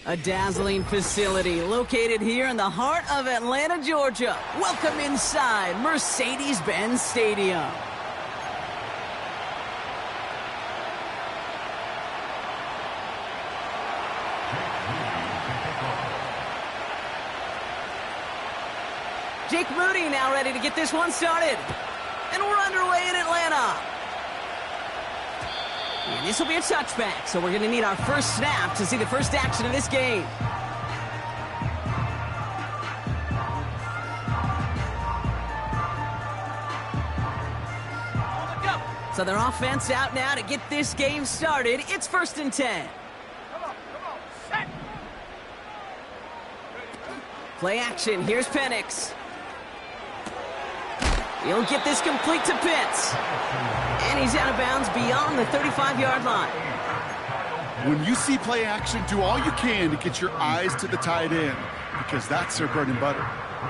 A dazzling facility located here in the heart of Atlanta, Georgia. Welcome inside Mercedes-Benz Stadium. Jake Moody now ready to get this one started. And we're underway in Atlanta. And this will be a touchback, so we're going to need our first snap to see the first action of this game. So their offense out now to get this game started. It's 1st and 10. Come on, set. Play action, here's Penix. He'll get this complete to Pitts. And he's out of bounds beyond the 35-yard line. When you see play action, do all you can to get your eyes to the tight end, because that's their bread and butter.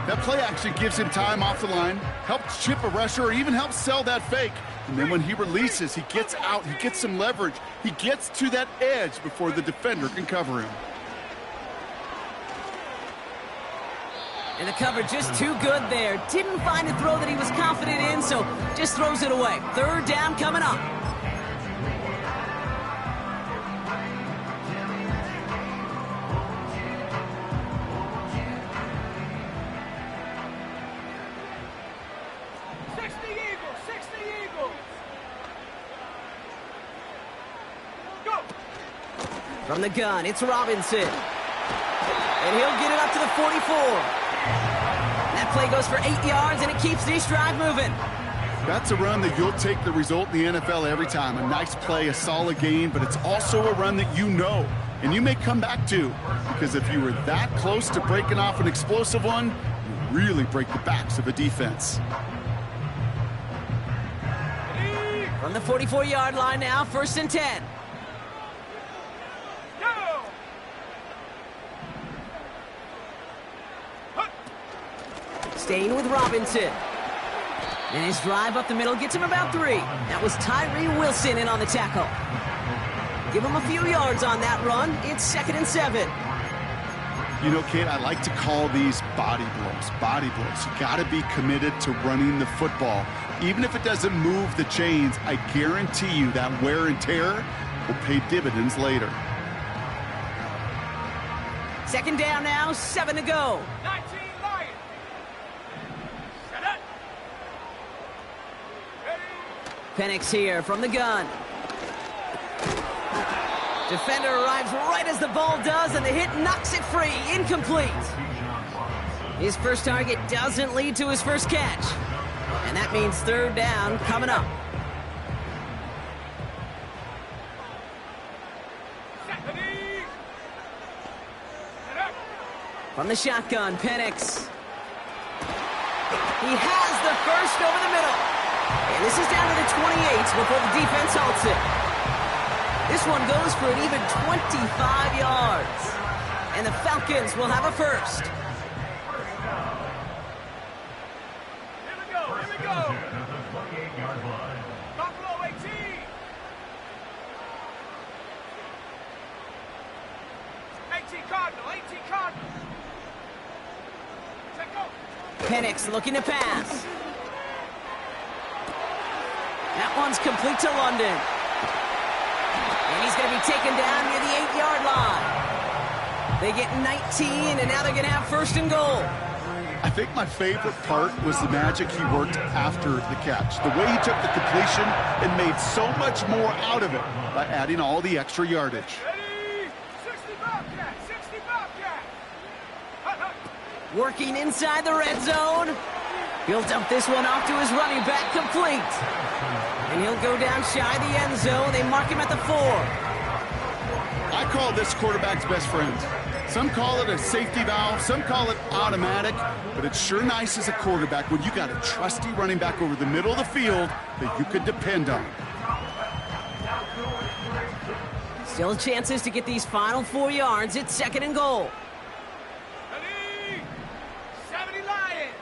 That play action gives him time off the line, helps chip a rusher, or even helps sell that fake. And then when he releases, he gets out, he gets some leverage. He gets to that edge before the defender can cover him. And the cover just too good there. Didn't find a throw that he was confident in, so just throws it away. 3rd down coming up. From the gun, it's Robinson. And he'll get it up to the 44. That play goes for 8 yards, and it keeps this drive moving. That's a run that you'll take the result in the NFL every time. A nice play, a solid game, but it's also a run that you know, and you may come back to, because if you were that close to breaking off an explosive one, you really break the backs of a defense. From the 44-yard line now, 1st and 10. Staying with Robinson. And his drive up the middle gets him about 3. That was Tyree Wilson in on the tackle. Give him a few yards on that run. It's 2nd and 7. You know, Kate, I like to call these body blows. Body blows. You got to be committed to running the football. Even if it doesn't move the chains, I guarantee you that wear and tear will pay dividends later. 2nd down now, 7 to go. 19 Lions. Set up. Penix here from the gun. Defender arrives right as the ball does, and the hit knocks it free. Incomplete. His first target doesn't lead to his first catch. And that means 3rd down coming up. From the shotgun, Penix. He has the first over the middle. And this is down to the 28 before the defense halts it. This one goes for an even 25 yards. And the Falcons will have a first. Here we go. Buffalo 18. Cardinal. Penix looking to pass. That one's complete to London. And he's going to be taken down near the 8-yard line. They get 19, and now they're going to have 1st and goal. I think my favorite part was the magic he worked after the catch. The way he took the completion and made so much more out of it by adding all the extra yardage. Ready? 65 cat. Working inside the red zone. He'll dump this one off to his running back, complete. And he'll go down shy of the end zone. They mark him at the 4. I call this quarterback's best friend. Some call it a safety valve, some call it automatic, but it's sure nice as a quarterback when you got a trusty running back over the middle of the field that you could depend on. Still chances to get these final 4 yards. It's 2nd and goal. Ready? 70 Lions.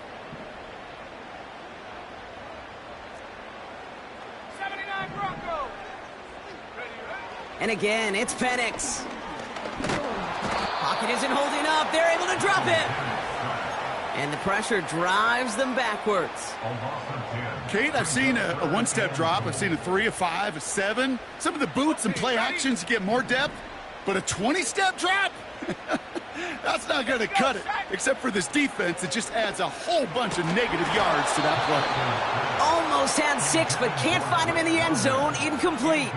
79 Broncos. And again, it's Penix. Pocket isn't holding up. They're able to drop it. And the pressure drives them backwards. Kate, I've seen a one-step drop. I've seen a 3, a 5, a 7. Some of the boots and play actions get more depth, but a 20-step drop? That's not going to cut it. Except for this defense, it just adds a whole bunch of negative yards to that play. Almost had 6, but can't find him in the end zone. Incomplete.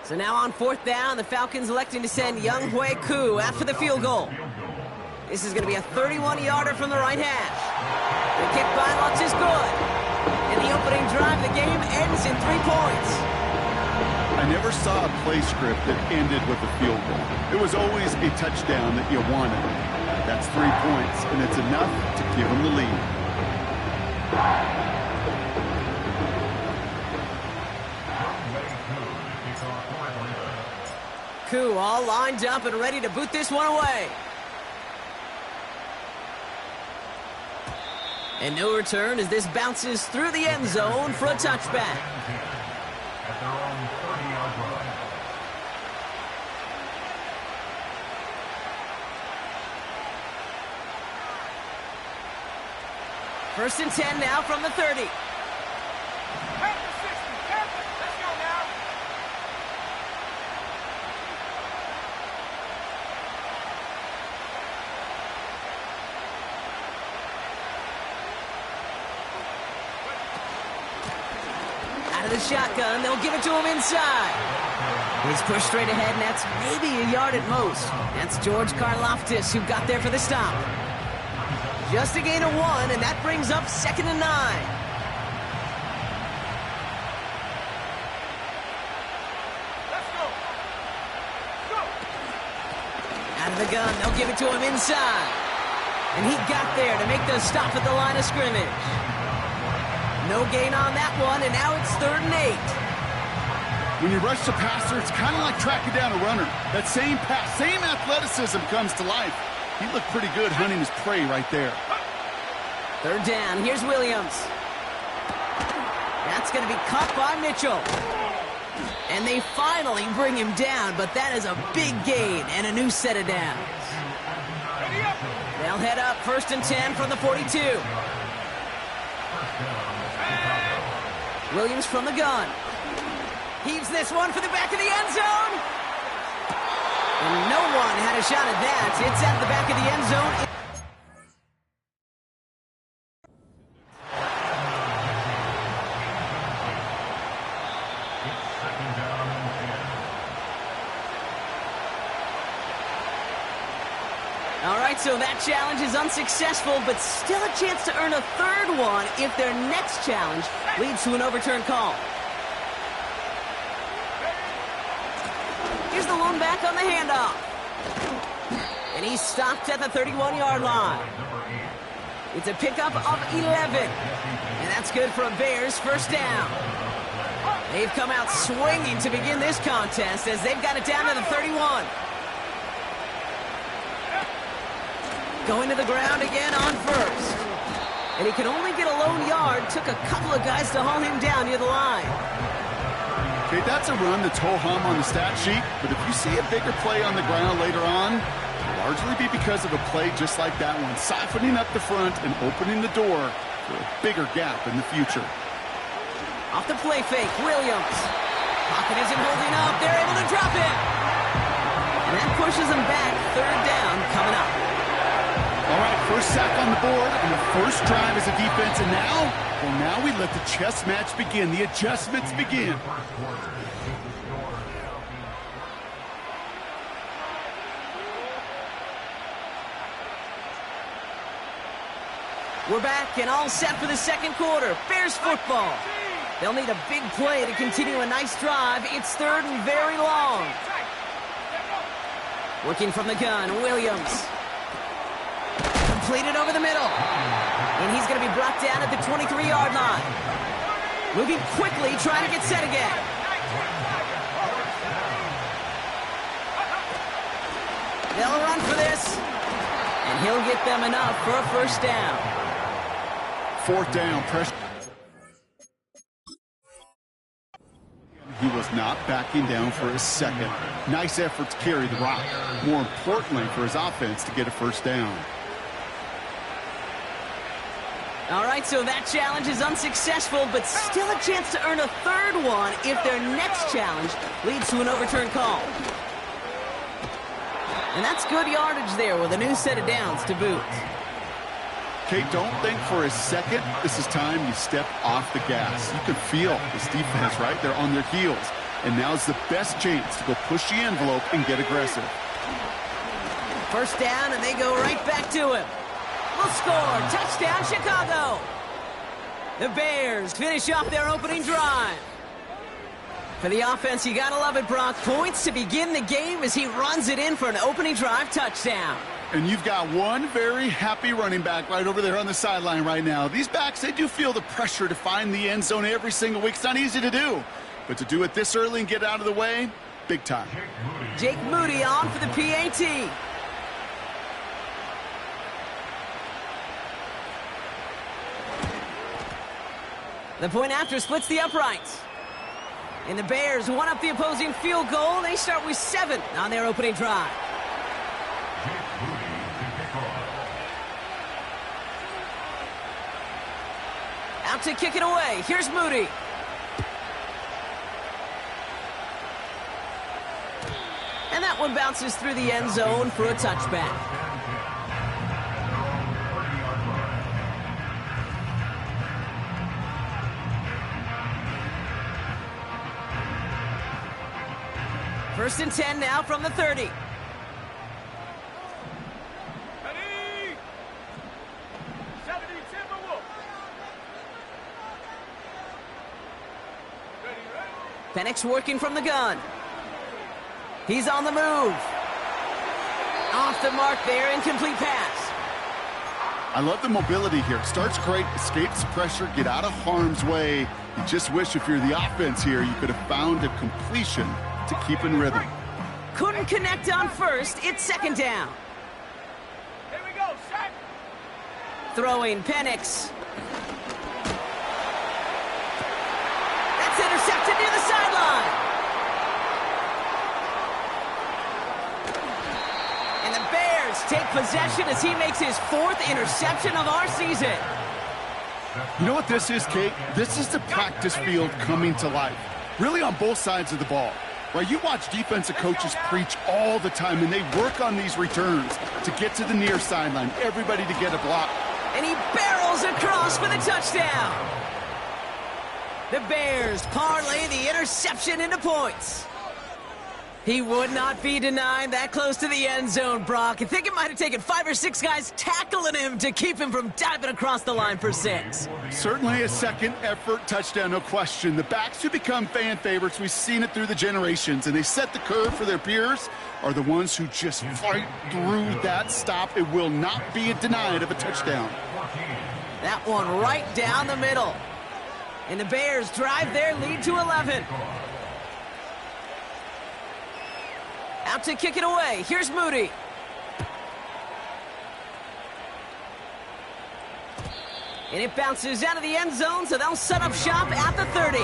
So now on 4th down, the Falcons electing to send Young Hui Koo after the field goal. This is going to be a 31-yarder from the right hash. The kick by Lutz is good. And the opening drive of the game ends in 3 points. I never saw a play script that ended with a field goal. It was always a touchdown that you wanted. That's 3 points, and it's enough to give them the lead. Koo all lined up and ready to boot this one away. And no return as this bounces through the end zone for a touchback. At their own 30-yard line. First and 10 now from the 30. Panther 60, Panther. Let's go now. Out of the shotgun, they'll give it to him inside. He's pushed straight ahead, and that's maybe a yard at most. That's George Karlaftis who got there for the stop. Just a gain of 1, and that brings up 2nd and 9. Let's go. Go. Out of the gun, they'll give it to him inside. And he got there to make the stop at the line of scrimmage. No gain on that one, and now it's 3rd and 8. When you rush the passer, it's kind of like tracking down a runner. That same pass, same athleticism comes to life. He looked pretty good hunting his prey right there. 3rd down, here's Williams. That's going to be caught by Mitchell. And they finally bring him down, but that is a big gain and a new set of downs. Ready up. They'll head up 1st and 10 from the 42. Williams from the gun. Heaves this one for the back of the end zone. And no one had a shot at that. It's at the back of the end zone. All right, so that challenge is unsuccessful, but still a chance to earn a 3rd one if their next challenge leads to an overturned call. Here's the lone back on the handoff. And he's stopped at the 31-yard line. It's a pickup of 11. And that's good for a Bears 1st down. They've come out swinging to begin this contest as they've got it down to the 31. Going to the ground again on 1st. And he could only get a lone yard. Took a couple of guys to haul him down near the line. Okay, that's a run that's ho-hum on the stat sheet, but if you see a bigger play on the ground later on, it'll largely be because of a play just like that one, siphoning up the front and opening the door for a bigger gap in the future. Off the play fake, Williams. Pocket isn't holding up. They're able to drop it. And that pushes them back. 3rd down coming up. All right, first sack on the board and the first drive as a defense, and now we let the chess match begin, the adjustments begin. We're back and all set for the 2nd quarter. Bears football. They'll need a big play to continue a nice drive. It's 3rd and very long. Working from the gun, Williams. Completed over the middle. And he's going to be brought down at the 23-yard line. Moving quickly, trying to get set again. They'll run for this. And he'll get them enough for a 1st down. 4th down, pressure. he was not backing down for a second. Nice effort to carry the rock. More importantly for his offense to get a first down. All right, so that challenge is unsuccessful, but still a chance to earn a third one if their next challenge leads to an overturned call. And that's good yardage there with a new set of downs to boot. Kate, don't think for a second this is time you step off the gas. You can feel this defense right there on their heels. And now's the best chance to go push the envelope and get aggressive. First down, and they go right back to him. Will score. Touchdown, Chicago. The Bears finish off their opening drive. For the offense, you gotta love it, Brock. Points to begin the game as he runs it in for an opening drive touchdown. And you've got one very happy running back right over there on the sideline right now. These backs, they do feel the pressure to find the end zone every single week. It's not easy to do. But to do it this early and get out of the way, big time. Jake Moody on for the PAT. The point after splits the uprights. And the Bears one up the opposing field goal. They start with 7 on their opening drive. Out to kick it away. Here's Moody. And that one bounces through the end zone for a touchback. First and 10 now from the 30. Ready? 70 Timberwolves. Ready? Penix working from the gun. He's on the move. Off the mark there, incomplete pass. I love the mobility here. Starts great, escapes pressure, get out of harm's way. You just wish if you're the offense here, you could have found a completion to keep in rhythm. Couldn't connect on first. It's second down. Here we go, sack. Throwing Penix. That's intercepted near the sideline. And the Bears take possession as he makes his 4th interception of our season. You know what this is, Kate? This is the practice field coming to life. Really on both sides of the ball. Right, you watch defensive coaches preach all the time, and they work on these returns to get to the near sideline, everybody to get a block. And he barrels across for the touchdown. The Bears parlay the interception into points. He would not be denied that close to the end zone, Brock. I think it might have taken 5 or 6 guys tackling him to keep him from diving across the line for 6. Certainly a second effort touchdown, no question. The backs who become fan favorites, we've seen it through the generations, and they set the curve for their peers, are the ones who just fight through that stop. It will not be denied of a touchdown. That one right down the middle. And the Bears drive their lead to 11. Out to kick it away. Here's Moody. And it bounces out of the end zone, so they'll set up shop at the 30.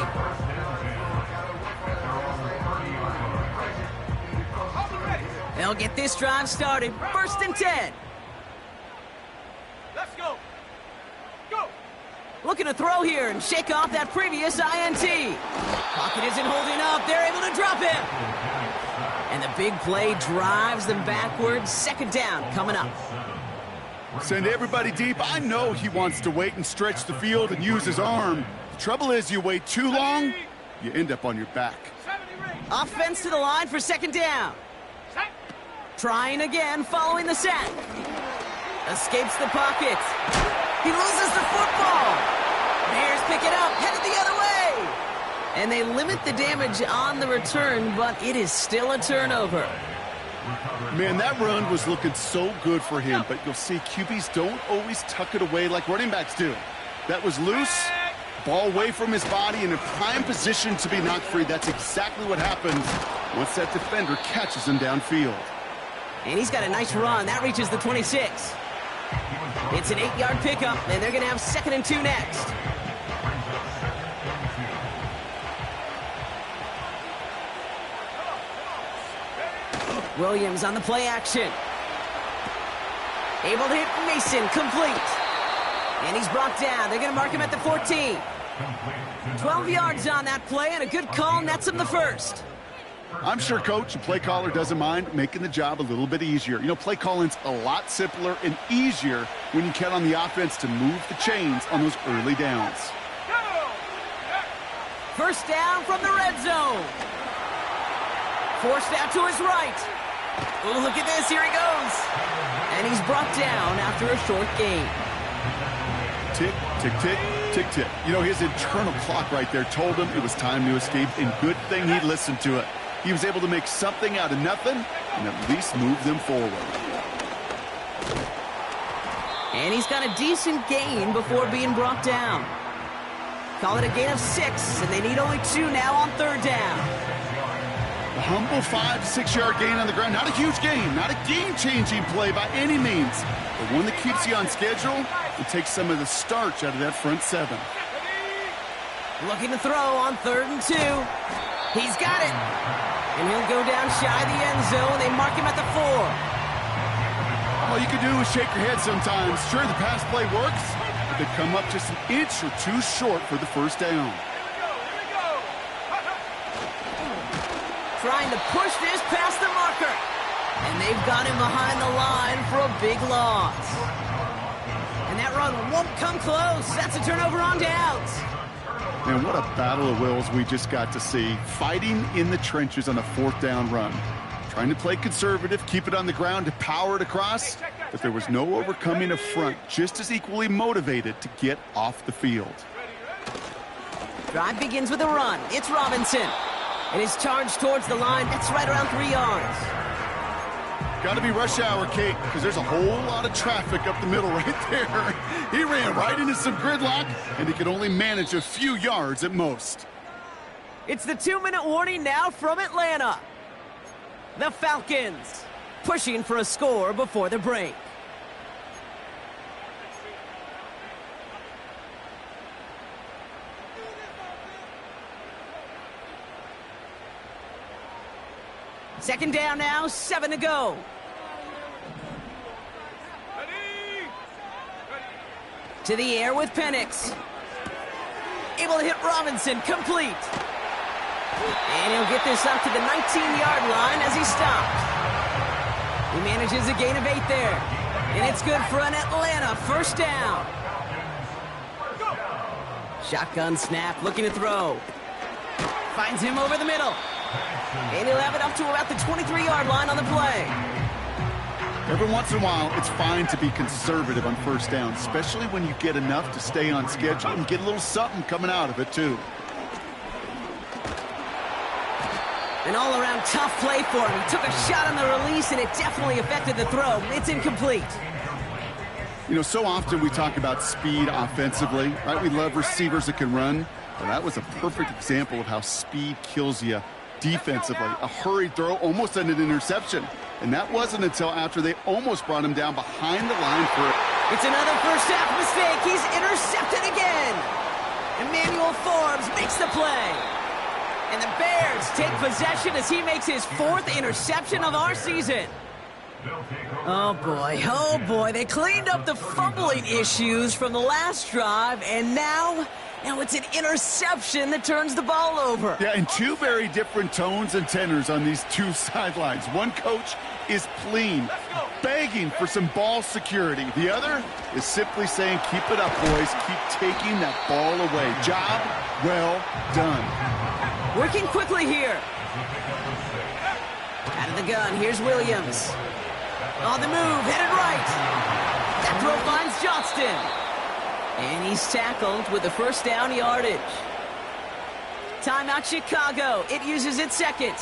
They'll get this drive started. First and 10. Let's go. Go. Looking to throw here and shake off that previous INT. Pocket isn't holding up. They're able to drop him. And the big play drives them backwards. Second down coming up. Send everybody deep. I know he wants to wait and stretch the field and use his arm. The trouble is you wait too long, you end up on your back. 70 range. Offense to the line for second down. Sack. Trying again following the sack. Escapes the pocket. He loses the football. Bears pick it up, headed the other way. And they limit the damage on the return, but it is still a turnover. Man, that run was looking so good for him, but you'll see QBs don't always tuck it away like running backs do. That was loose, ball away from his body in a prime position to be knocked free. That's exactly what happens once that defender catches him downfield. And he's got a nice run. That reaches the 26. It's an 8-yard pickup, and they're going to have 2nd and 2 next. Williams on the play action. Able to hit Mason, complete. And he's brought down. They're going to mark him at the 14. 12 yards on that play, and a good call nets him the first. I'm sure coach and play caller doesn't mind making the job a little bit easier. You know, play calling's a lot simpler and easier when you count on the offense to move the chains on those early downs. First down from the red zone. Forced out to his right. Oh, look at this. Here he goes. And he's brought down after a short gain. Tick, tick, tick, tick, tick. You know, his internal clock right there told him it was time to escape, and good thing he listened to it. He was able to make something out of nothing and at least move them forward. And he's got a decent gain before being brought down. Call it a gain of 6, and they need only 2 now on third down. A humble 5 to 6 yard gain on the ground. Not a huge gain, not a game-changing play by any means, but one that keeps you on schedule and takes some of the starch out of that front 7. Looking to throw on 3rd and 2. He's got it. And he'll go down shy of the end zone. They mark him at the 4. All you can do is shake your head sometimes. Sure, the pass play works, but they come up just an inch or 2 short for the first down. Trying to push this past the marker. And they've got him behind the line for a big loss. And that run won't come close. That's a turnover on downs. Man, what a battle of wills we just got to see. Fighting in the trenches on a 4th down run. Trying to play conservative, keep it on the ground to power it across, but there was no overcoming a front just as equally motivated to get off the field. Drive begins with a run. It's Robinson. And his charge towards the line, that's right around 3 yards. Got to be rush hour, Kate, because there's a whole lot of traffic up the middle right there. He ran right into some gridlock, and he could only manage a few yards at most. It's the 2-minute warning now from Atlanta. The Falcons pushing for a score before the break. Second down now, 7 to go. To the air with Penix. Able to hit Robinson, complete. And he'll get this up to the 19-yard line as he stops. He manages a gain of 8 there. And it's good for an Atlanta first down. Shotgun snap, looking to throw. Finds him over the middle. And he'll have it up to about the 23-yard line on the play. Every once in a while, it's fine to be conservative on first down, especially when you get enough to stay on schedule and get a little something coming out of it, too. An all-around tough play for him. He took a shot on the release, and it definitely affected the throw. It's incomplete. You know, so often we talk about speed offensively, right? We love receivers that can run. Well, that was a perfect example of how speed kills you defensively. A hurried throw, almost an interception. And that wasn't until after they almost brought him down behind the line for it. It's another first half mistake. He's intercepted again. Emmanuel Forbes makes the play. And the Bears take possession as he makes his 4th interception of our season. Oh boy, they cleaned up the fumbling issues from the last drive, and now it's an interception that turns the ball over. Yeah, and 2 very different tones and tenors on these 2 sidelines. One coach is pleading, begging for some ball security. The other is simply saying, keep it up, boys. Keep taking that ball away. Job well done. Working quickly here. Out of the gun, here's Williams. On the move, headed right. That throw finds Johnston. And he's tackled with the first down yardage. Timeout Chicago. It uses its second.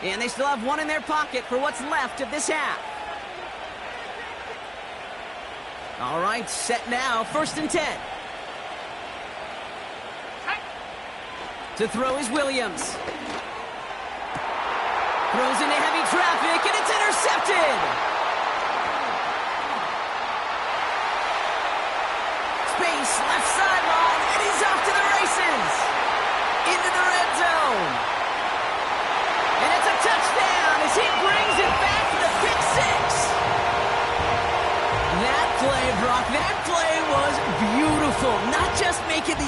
And they still have 1 in their pocket for what's left of this half. All right, set now, 1st and 10. To throw is Williams. Throws into heavy traffic, and it's intercepted. Space, left sideline, and he's off to the races. Into the red zone. And it's a touchdown as he brings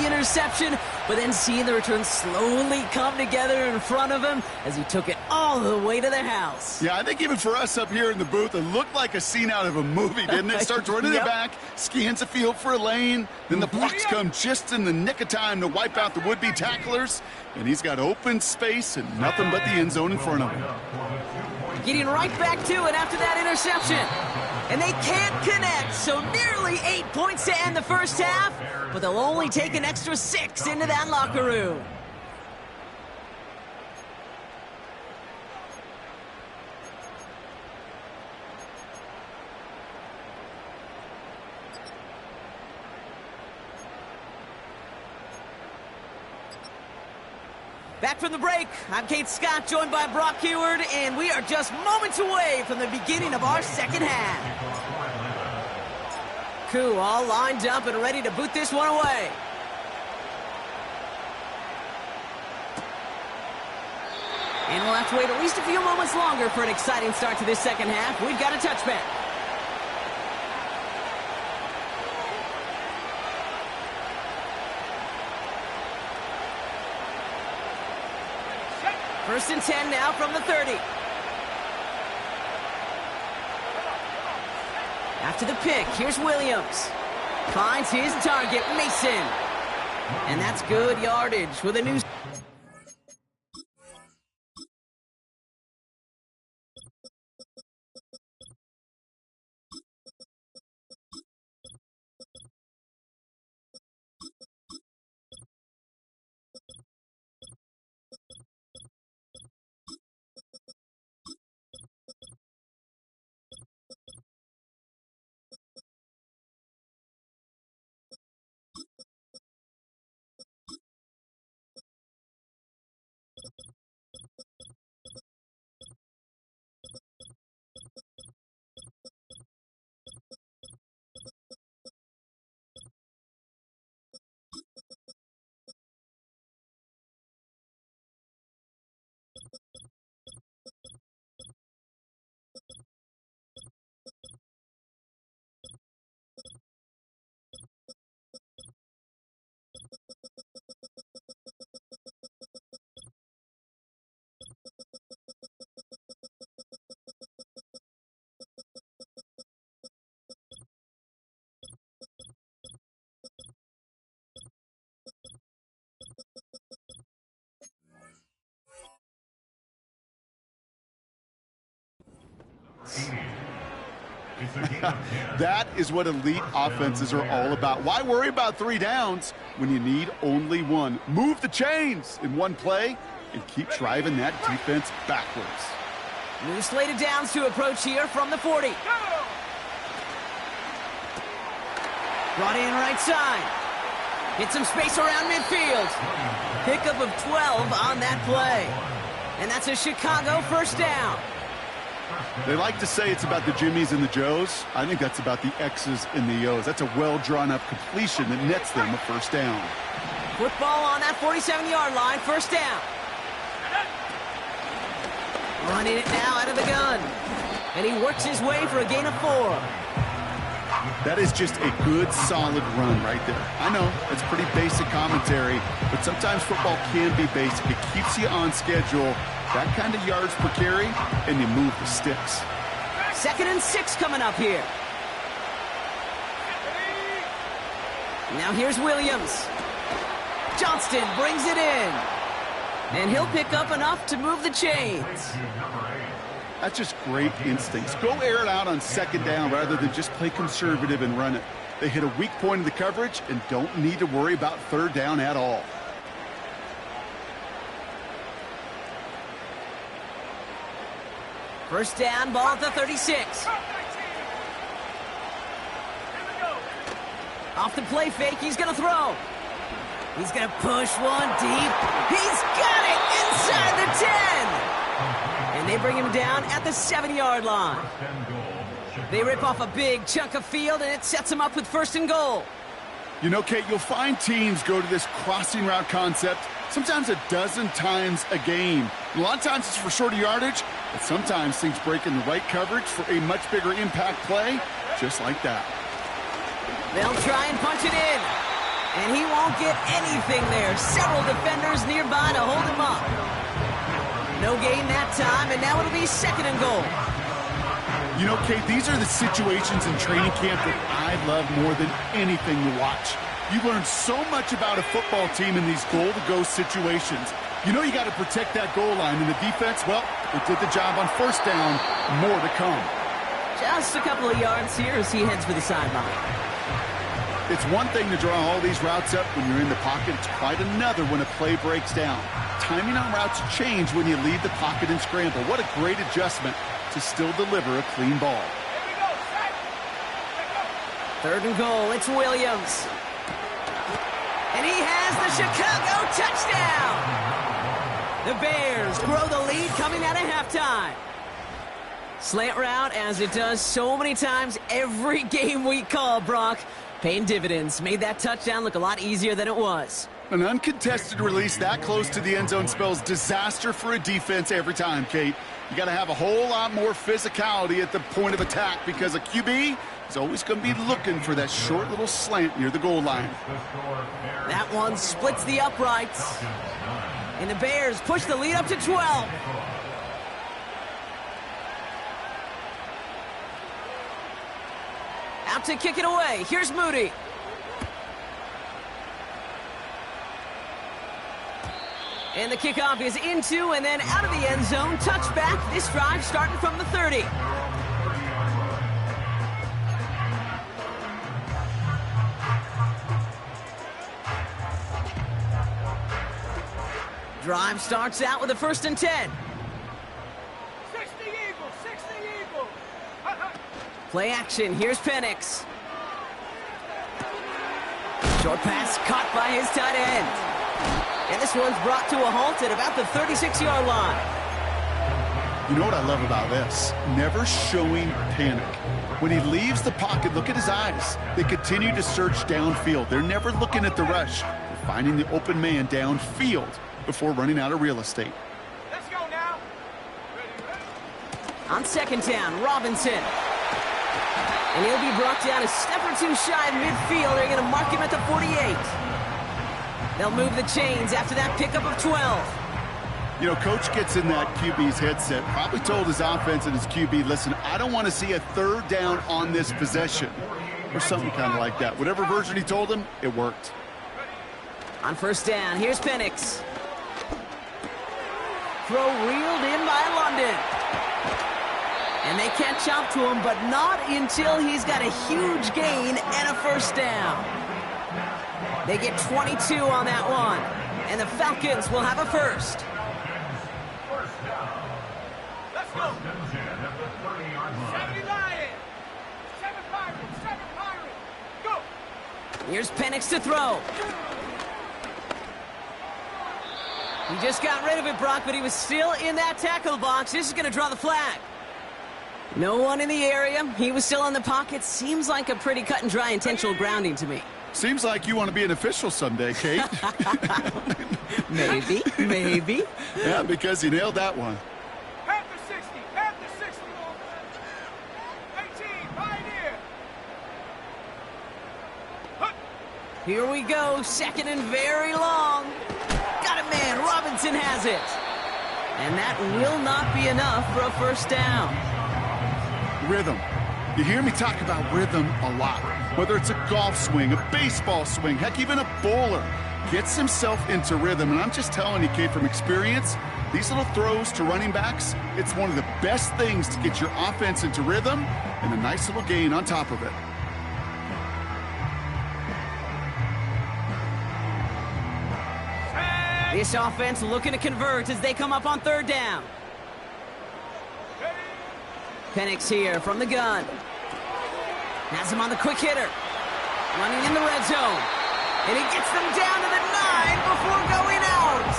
interception, but then seeing the return slowly come together in front of him as he took it all the way to the house. Yeah, I think even for us up here in the booth, it looked like a scene out of a movie, didn't it? Starts running it back, scans the field for a lane, then the blocks come just in the nick of time to wipe out the would-be tacklers, and he's got open space and nothing but the end zone in front of him. Getting right back to it after that interception. And they can't connect, so nearly 8 points to end the first half, but they'll only take an extra 6 into that locker room. Back from the break, I'm Kate Scott, joined by Brock Heward, and we are just moments away from the beginning of our second half. Koo all lined up and ready to boot this one away. And we'll have to wait at least a few moments longer for an exciting start to this second half. We've got a touchback. First and 10 now from the 30. After the pick, here's Williams. Finds his target, Mason. And that's good yardage with a new... That is what elite offenses are all about. Why worry about 3 downs when you need only 1? Move the chains in one play and keep driving that defense backwards. New slated downs to approach here from the 40. Brought in right side. Hit some space around midfield. Pickup of 12 on that play. And that's a Chicago first down. They like to say it's about the Jimmies and the Joes. I think that's about the X's and the O's. That's a well-drawn-up completion that nets them a first down. Football on that 47-yard line, first down. Running it now out of the gun. And he works his way for a gain of 4. That is just a good, solid run right there. I know, it's pretty basic commentary, but sometimes football can be basic. It keeps you on schedule. That kind of yards per carry, and you move the sticks. 2nd and 6 coming up here. Now here's Williams. Johnston brings it in. And he'll pick up enough to move the chains. That's just great instincts. Go air it out on 2nd down rather than just play conservative and run it. They hit a weak point in the coverage and don't need to worry about 3rd down at all. First down, ball at the 36. Off the play fake, he's going to throw. He's going to push one deep. He's got it inside the 10. And they bring him down at the 7-yard line. They rip off a big chunk of field, and it sets them up with 1st and goal. You know, Kate, you'll find teams go to this crossing route concept sometimes a dozen times a game. And a lot of times it's for shorter yardage, but sometimes things break in the right coverage for a much bigger impact play, just like that. They'll try and punch it in. And he won't get anything there. Several defenders nearby to hold him up. No gain that time, and now it'll be 2nd and goal. You know, Kate, these are the situations in training camp that I love more than anything to watch. You learn so much about a football team in these goal-to-go situations. You know you got to protect that goal line, and the defense, well, it did the job on 1st down. More to come. Just a couple of yards here as he heads for the sideline. It's one thing to draw all these routes up when you're in the pocket. It's quite another when a play breaks down. Timing on routes change when you leave the pocket and scramble. What a great adjustment to still deliver a clean ball. 3rd and goal, it's Williams. And he has the Chicago touchdown! The Bears grow the lead coming out of halftime. Slant route, as it does so many times every game we call, Brock. Paying dividends. Made that touchdown look a lot easier than it was. An uncontested release that close to the end zone spells disaster for a defense every time, Kate. You got to have a whole lot more physicality at the point of attack because a QB is always going to be looking for that short little slant near the goal line. That one splits the uprights. And the Bears push the lead up to 12. Out to kick it away. Here's Moody. And the kickoff is into and then out of the end zone. Touchback. This drive starting from the 30. Drive starts out with a 1st and 10. 60 Eagles, 60 Eagles. Play action. Here's Penix. Short pass caught by his tight end. And this one's brought to a halt at about the 36-yard line. You know what I love about this? Never showing panic. When he leaves the pocket, look at his eyes. They continue to search downfield. They're never looking at the rush. They're finding the open man downfield before running out of real estate. Let's go now. Ready. On 2nd down, Robinson. And he'll be brought down a step or two shy of midfield. They're going to mark him at the 48. They'll move the chains after that pickup of 12. You know, Coach gets in that QB's headset, probably told his offense and his QB, listen, I don't want to see a 3rd down on this possession. Or something kind of like that. Whatever version he told him, it worked. On 1st down, here's Penix. Throw reeled in by London. And they catch up to him, but not until he's got a huge gain and a 1st down. They get 22 on that one. And the Falcons will have a 1st. Let's go. 70 Lions. 7 Pirates. 7 Pirates. Go. Here's Penix to throw. He just got rid of it, Brock, but he was still in that tackle box. This is going to draw the flag. No one in the area. He was still in the pocket. Seems like a pretty cut and dry intentional grounding to me. Seems like you want to be an official someday, Kate. Maybe, maybe. Yeah, because you nailed that one. Panther 60. Panther 60. 18. Pioneer. Here we go. 2nd and very long. Got it, man. Robinson has it. And that will not be enough for a 1st down. Rhythm. You hear me talk about rhythm a lot. Whether it's a golf swing, a baseball swing, heck, even a bowler gets himself into rhythm. And I'm just telling you, Kate, from experience, these little throws to running backs, it's one of the best things to get your offense into rhythm and a nice little gain on top of it. This offense looking to convert as they come up on 3rd down. Penix here from the gun. Has him on the quick hitter. Running in the red zone. And he gets them down to the 9 before going out.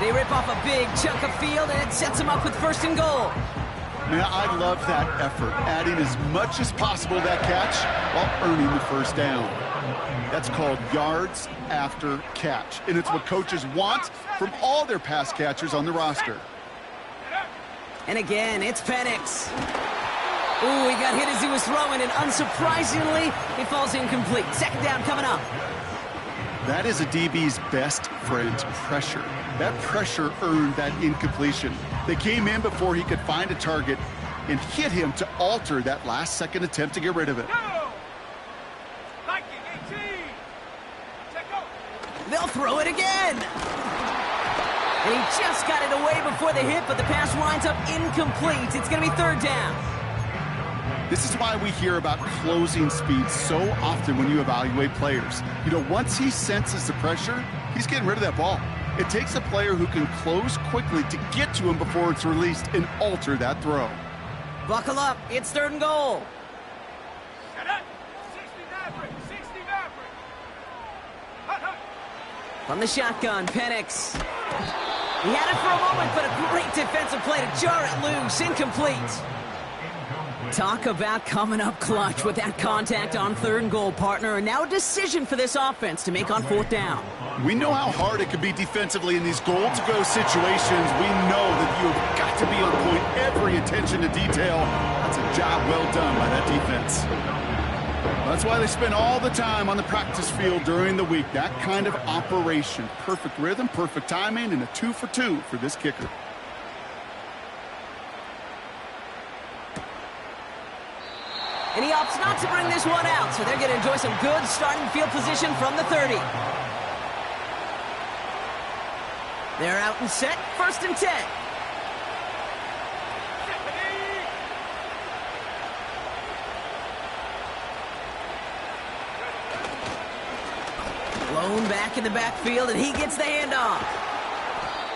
They rip off a big chunk of field, and it sets them up with 1st and goal. Man, I love that effort, adding as much as possible to that catch while earning the 1st down. That's called yards after catch, and it's what coaches want from all their pass catchers on the roster. And again, it's Penix. Ooh, he got hit as he was throwing, and unsurprisingly, he falls incomplete. Second down coming up. That is a DB's best friend, pressure. That pressure earned that incompletion. They came in before he could find a target and hit him to alter that last-second attempt to get rid of it. Go! Liking 18. Check out. They'll throw it again. And he just got it away before the hit, but the pass winds up incomplete. It's going to be third down. This is why we hear about closing speed so often when you evaluate players. You know, once he senses the pressure, he's getting rid of that ball. It takes a player who can close quickly to get to him before it's released and alter that throw. Buckle up. It's third and goal. Set up. 60 Maverick. 60 Maverick. Hut, hut. From the shotgun, Penix. He had it for a moment, but a great defensive play to jar it loose. Incomplete. Talk about coming up clutch with that contact on third and goal, partner. And now a decision for this offense to make on fourth down. We know how hard it can be defensively in these goal-to-go situations. We know that you've got to be on point, every attention to detail. That's a job well done by that defense. That's why they spend all the time on the practice field during the week. That kind of operation. Perfect rhythm, perfect timing, and a 2 for 2 for this kicker. And he opts not to bring this one out, so they're going to enjoy some good starting field position from the 30. They're out and set, first and 10. Blown back in the backfield, and he gets the handoff.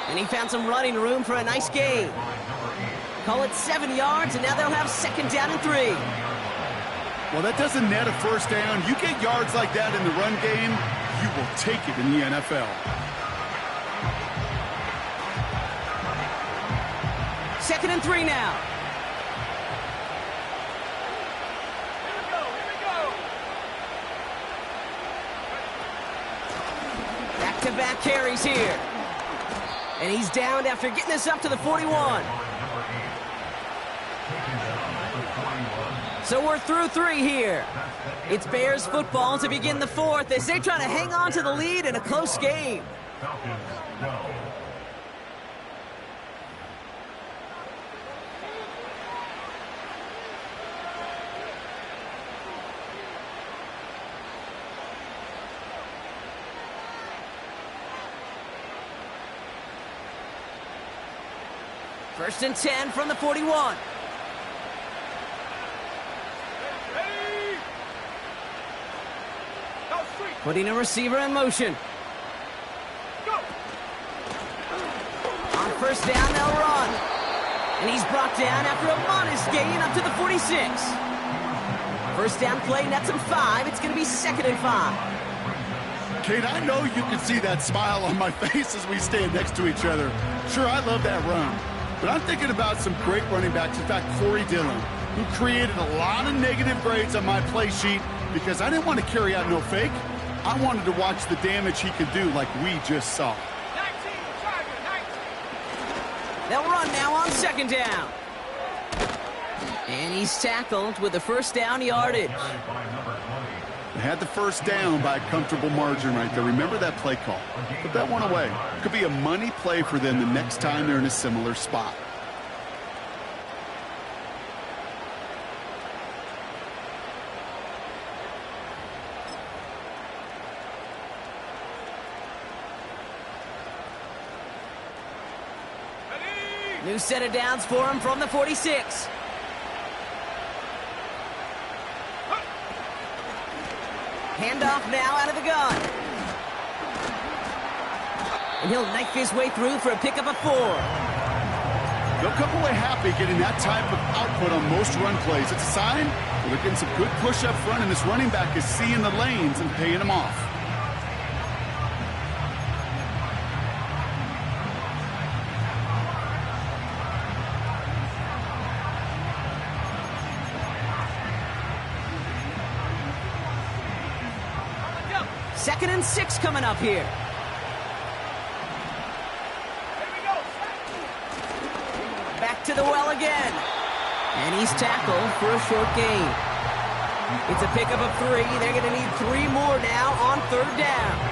And he found some running room for a nice gain. Call it 7 yards, and now they'll have second down and 3. Well, that doesn't net a first down. You get yards like that in the run game, you will take it in the NFL. Second and 3 now. Here we go. Here we go. Back-to-back carries here. And he's downed after getting this up to the 41. So we're through 3 here. It's Bears football to begin the fourth as they try to hang on to the lead in a close game. First and 10 from the 41. Ready. Go street. Putting a receiver in motion. Go. On first down, they'll run. And he's brought down after a modest gain up to the 46. First down play nets him 5. It's going to be second and 5. Kate, I know you can see that smile on my face as we stand next to each other. Sure, I love that run. But I'm thinking about some great running backs. In fact, Corey Dillon, who created a lot of negative grades on my play sheet because I didn't want to carry out no fake. I wanted to watch the damage he could do like we just saw. 19, Tiger, 19. They'll run now on second down. And he's tackled with the first down yardage. They had the first down by a comfortable margin right there. Remember that play call. Put that one away. Could be a money play for them the next time they're in a similar spot. Ready. New set of downs for him from the 46. Handoff now out of the gun. And he'll knife his way through for a pickup of 4. They'll come away happy getting that type of output on most run plays. It's a sign that they're getting some good push up front, and this running back is seeing the lanes and paying them off. Second and 6 coming up here. Here we go. Back to the well again. And he's tackled for a short gain. It's a pickup of 3. They're going to need 3 more now on 3rd down.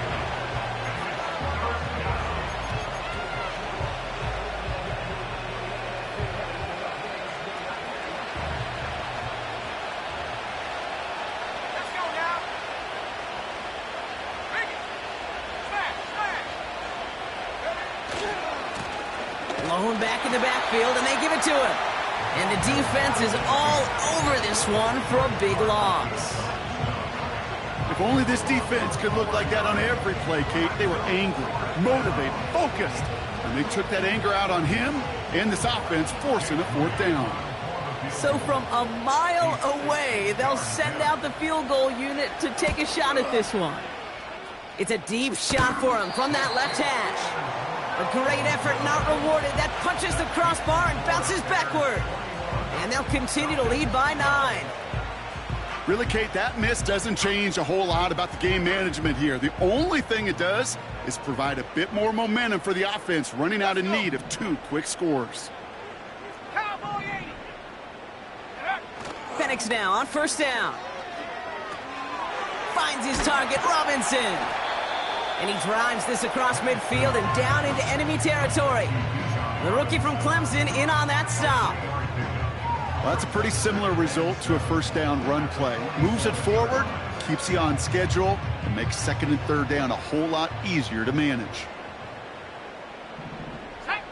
Blown back in the backfield, and they give it to him. And the defense is all over this one for a big loss. If only this defense could look like that on every play, Kate. They were angry, motivated, focused. And they took that anger out on him and this offense, forcing a 4th down. So from a mile away, they'll send out the field goal unit to take a shot at this one. It's a deep shot for him from that left hash. A great effort not rewarded. That punches the crossbar and bounces backward. And they'll continue to lead by 9. Really, Kate, that miss doesn't change a whole lot about the game management here. The only thing it does is provide a bit more momentum for the offense, running out in need of 2 quick scores. Cowboy 80. Penix now on 1st down. Finds his target, Robinson. And he drives this across midfield and down into enemy territory. The rookie from Clemson in on that stop. Well, that's a pretty similar result to a 1st down run play. Moves it forward, keeps you on schedule, and makes 2nd and 3rd down a whole lot easier to manage. Set.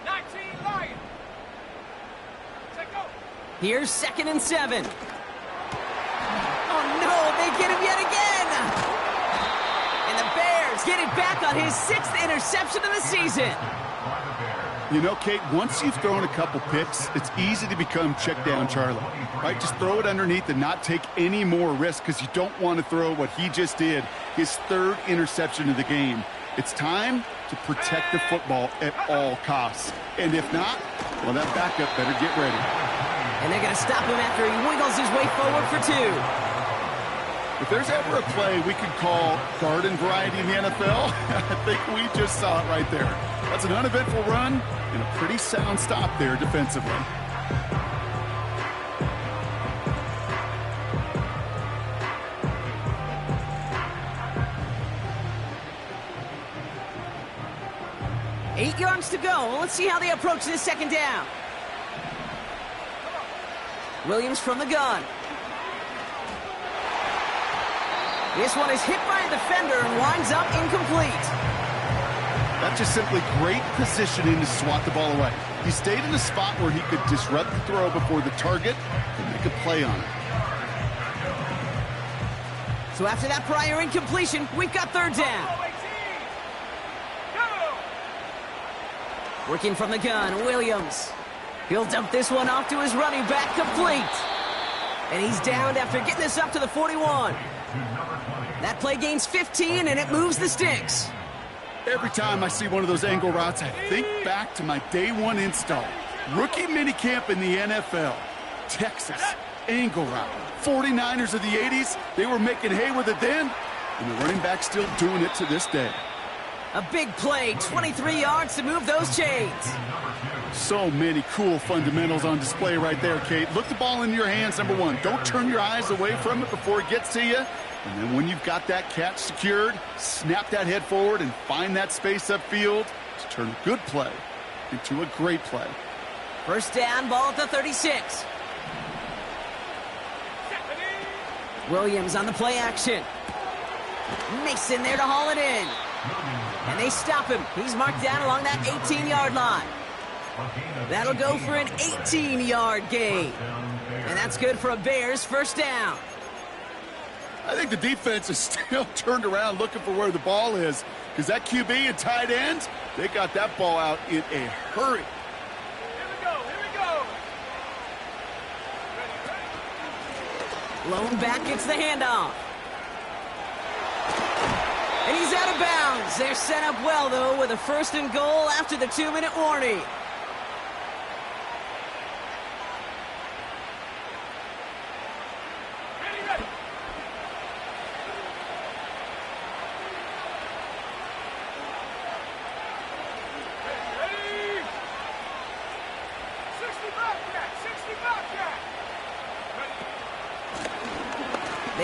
19 Lions. Set go. Here's 2nd and 7. Oh no, they get him yet again! And the Bears get it back on his 6th interception of the season. You know, Kate, once you've thrown a couple picks, it's easy to become check down Charlie, right? Just throw it underneath and not take any more risk because you don't want to throw what he just did, his 3rd interception of the game. It's time to protect the football at all costs. And if not, well, that backup better get ready. And they're going to stop him after he wiggles his way forward for 2. If there's ever a play we could call garden variety in the NFL, I think we just saw it right there. That's an uneventful run and a pretty sound stop there defensively. Eight yards to go. Let's see how they approach this 2nd down. Williams from the gun. This one is hit by a defender and winds up incomplete. That's just simply great positioning to swat the ball away. He stayed in a spot where he could disrupt the throw before the target and make a play on it. So after that prior incompletion, we've got 3rd down. Working from the gun, Williams. He'll dump this one off to his running back, complete. And he's downed after getting this up to the 41. That play gains 15, and it moves the sticks. Every time I see one of those angle routes, I think back to my day 1 install. Rookie minicamp in the NFL. Texas, angle route. 49ers of the 80s, they were making hay with it then, and the running back's still doing it to this day. A big play, 23 yards to move those chains. So many cool fundamentals on display right there, Kate. Look the ball into your hands, number 1. Don't turn your eyes away from it before it gets to you. And then when you've got that catch secured, snap that head forward and find that space upfield to turn a good play into a great play. 1st down, ball at the 36. Williams on the play action. Mason there to haul it in. And they stop him. He's marked down along that 18-yard line. That'll go for an 18-yard gain. And that's good for a Bears 1st down. I think the defense is still turned around looking for where the ball is because that QB and tight end, they got that ball out in a hurry. Here we go. Lone back gets the handoff. And he's out of bounds. They're set up well, though, with a 1st and goal after the 2-minute warning.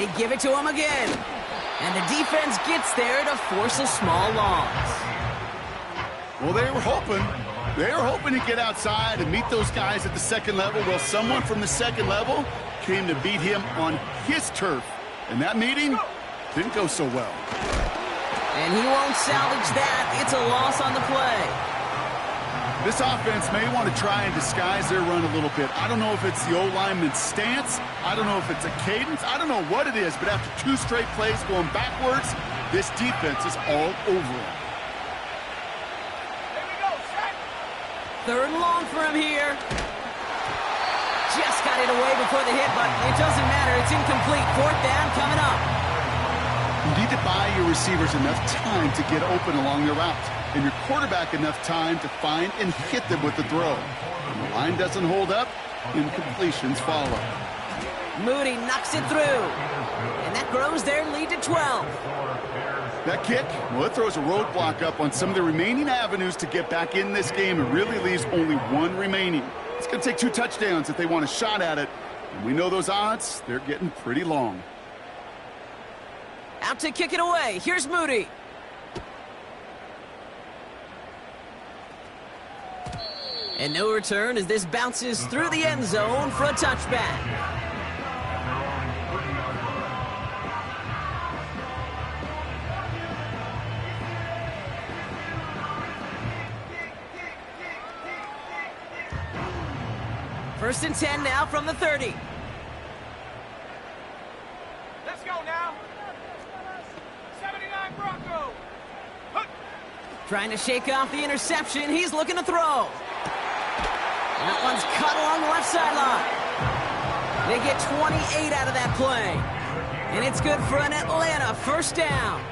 They give it to him again. And the defense gets there to force a small loss. Well, they were hoping to get outside and meet those guys at the second level. Well, someone from the second level came to beat him on his turf. And that meeting didn't go so well. And he won't salvage that. It's a loss on the play. This offense may want to try and disguise their run a little bit. I don't know if it's the O-lineman's stance. I don't know if it's a cadence. I don't know what it is, but after 2 straight plays going backwards, this defense is all over them. Here we go, set. 3rd and long for him here. Just got it away before the hit, but it doesn't matter. It's incomplete. 4th down coming up. You need to buy your receivers enough time to get open along their route, and your quarterback enough time to find and hit them with the throw. When the line doesn't hold up, incompletions follow. Moody knocks it through, and that grows their lead to 12. That kick, well, it throws a roadblock up on some of the remaining avenues to get back in this game. It really leaves only 1 remaining. It's going to take 2 touchdowns if they want a shot at it, and we know those odds, they're getting pretty long. Out to kick it away. Here's Moody. And no return as this bounces through the end zone for a touchback. First and 10 now from the 30. Let's go now. 79 Bronco. Hook. Trying to shake off the interception. He's looking to throw. That one's cut along the left sideline. They get 28 out of that play. And it's good for an Atlanta 1st down.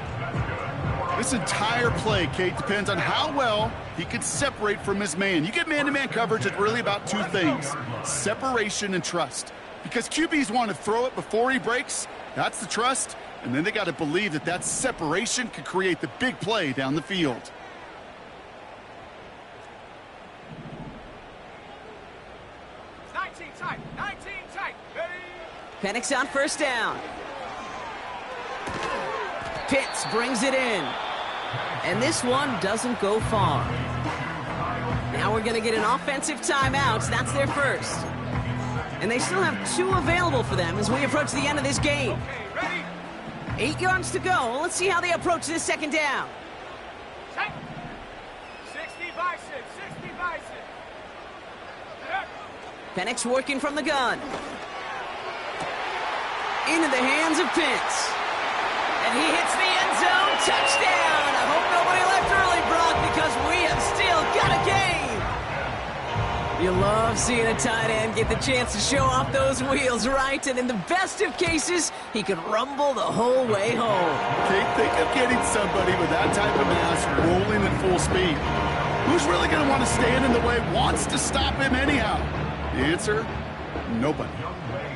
This entire play, Kate, depends on how well he can separate from his man. You get man-to-man coverage, it's really about 2 things: separation and trust. Because QBs want to throw it before he breaks, that's the trust, and then they got to believe that that separation could create the big play down the field. It's 19 tight. 19 tight. Ready? Penix on 1st down. Pitts brings it in. And this one doesn't go far. Now we're going to get an offensive timeout. That's their first. And they still have 2 available for them as we approach the end of this game. Okay, ready? 8 yards to go. Let's see how they approach this 2nd down. Set. 60 bicep. 60 bicep. Set. Penix working from the gun. Into the hands of Pitts. And he hits the end zone. Touchdown. I hope nobody left early, Brock, because we have still got a game. You love seeing a tight end get the chance to show off those wheels, right? And in the best of cases, he could rumble the whole way home. Kate, think of getting somebody with that type of mass rolling at full speed. Who's really going to want to stand in the way, wants to stop him anyhow? The answer, nobody.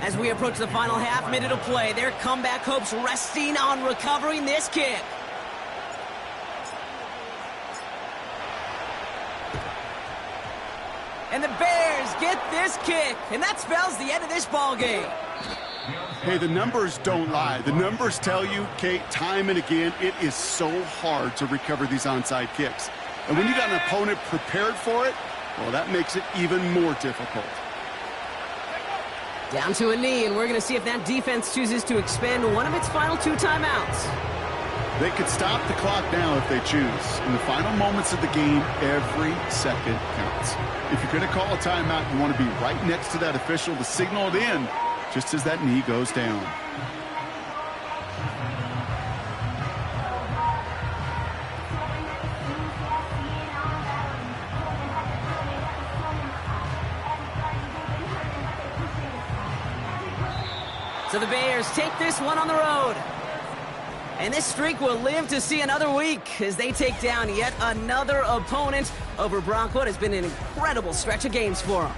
As we approach the final half-minute of play, their comeback hopes resting on recovering this kick. And the Bears get this kick, and that spells the end of this ball game. Hey, the numbers don't lie. The numbers tell you, Kate, time and again, it is so hard to recover these onside kicks. And when you got an opponent prepared for it, well, that makes it even more difficult. Down to a knee, and we're going to see if that defense chooses to expend one of its final 2 timeouts. They could stop the clock now if they choose. In the final moments of the game, every second counts. If you're going to call a timeout, you want to be right next to that official to signal it in just as that knee goes down. So the Bears take this one on the road. And this streak will live to see another week as they take down yet another opponent over Bronco. It has been an incredible stretch of games for them.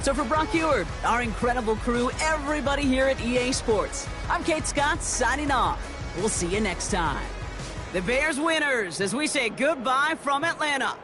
So for Brock Heward, our incredible crew, everybody here at EA Sports, I'm Kate Scott signing off. We'll see you next time. The Bears winners as we say goodbye from Atlanta.